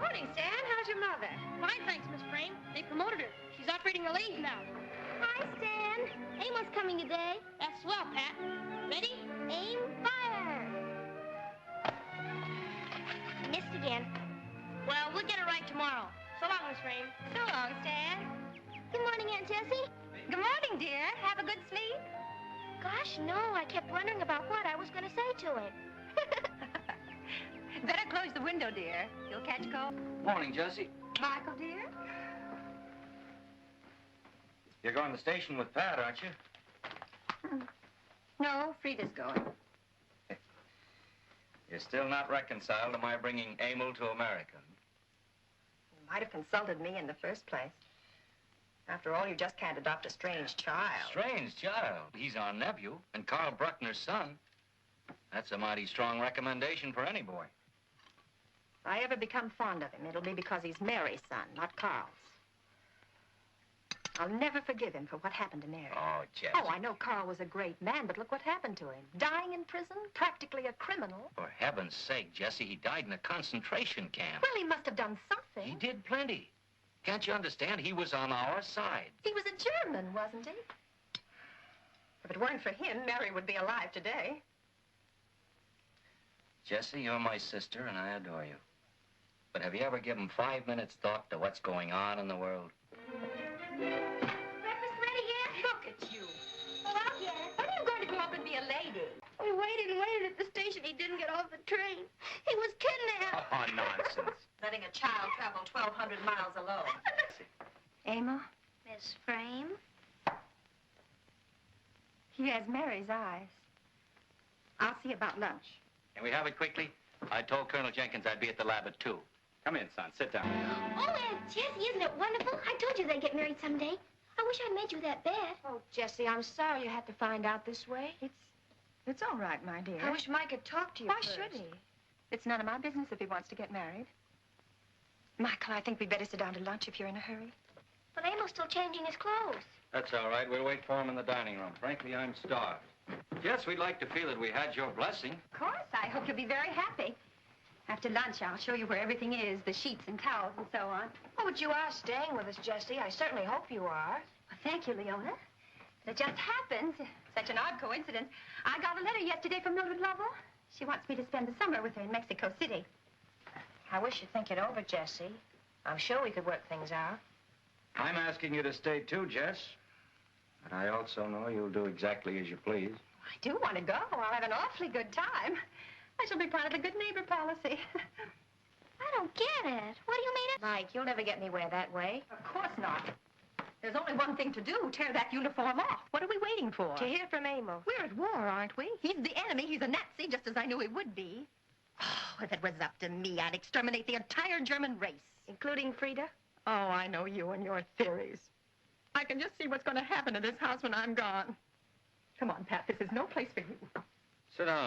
Morning, Stan. How's your mother? Fine, thanks, Miss Frame. They promoted her. She's operating the lathe now. Hi, Stan. Amos coming today. That's swell, Pat. Ready? Aim, fire. Missed again. Well, we'll get it right tomorrow. So long, Miss Frame. So long, Stan. Good morning, Aunt Jessie. Good morning, dear. Have a good sleep? Gosh, no. I kept wondering about what I was going to say to him. Better close the window, dear. You'll catch cold. Morning, Jessie. Michael, dear? You're going to the station with Pat, aren't you? No, Frida's going. You're still not reconciled to my bringing Emil to America. You might have consulted me in the first place. After all, you just can't adopt a strange child. Strange child. He's our nephew and Carl Bruckner's son. That's a mighty strong recommendation for any boy. If I ever become fond of him, it'll be because he's Mary's son, not Carl's. I'll never forgive him for what happened to Mary. Oh, Jessie. Oh, I know Carl was a great man, but look what happened to him. Dying in prison, practically a criminal. For heaven's sake, Jessie, he died in a concentration camp. Well, he must have done something. He did plenty. Can't you understand? He was on our side. He was a German, wasn't he? If it weren't for him, Mary would be alive today. Jessie, you're my sister, and I adore you. But have you ever given 5 minutes thought to what's going on in the world? Breakfast ready yet? Look at you. Oh, I'll get it. When are you going to grow up and be a lady? We waited and waited at the station. He didn't get off the train. He was kidnapped. Oh, nonsense. Letting a child travel 1,200 miles alone. Emma, Miss Frame? he has Mary's eyes. I'll see about lunch. Can we have it quickly? I told Colonel Jenkins I'd be at the lab at 2. Come in, son. Sit down. Oh, Aunt Jessie, isn't it wonderful? I told you they'd get married someday. I wish I'd made you that bet. Oh, Jessie, I'm sorry you had to find out this way. It's all right, my dear. I wish Mike had talked to you Why first. should he? It's none of my business if he wants to get married. Michael, I think we'd better sit down to lunch if you're in a hurry. But Emil's still changing his clothes. That's all right. We'll wait for him in the dining room. Frankly, I'm starved. Yes, we'd like to feel that we had your blessing. Of course. I hope you'll be very happy. After lunch, I'll show you where everything is, the sheets and towels and so on. Oh, but you are staying with us, Jessie. I certainly hope you are. Well, thank you, Leona. It just happens, such an odd coincidence. I got a letter yesterday from Mildred Lovell. She wants me to spend the summer with her in Mexico City. I wish you'd think it over, Jessie. I'm sure we could work things out. I'm asking you to stay too, Jess. But I also know you'll do exactly as you please. I do want to go. I'll have an awfully good time. I shall be part of the good neighbor policy. I don't get it. What do you mean? Mike, you'll never get anywhere that way. Of course not. There's only one thing to do, tear that uniform off. What are we waiting for? To hear from Emil. We're at war, aren't we? He's the enemy. He's a Nazi, just as I knew he would be. Oh, if it was up to me, I'd exterminate the entire German race. Including Frida? Oh, I know you and your theories. I can just see what's going to happen to this house when I'm gone. Come on, Pat, this is no place for you. Sit down.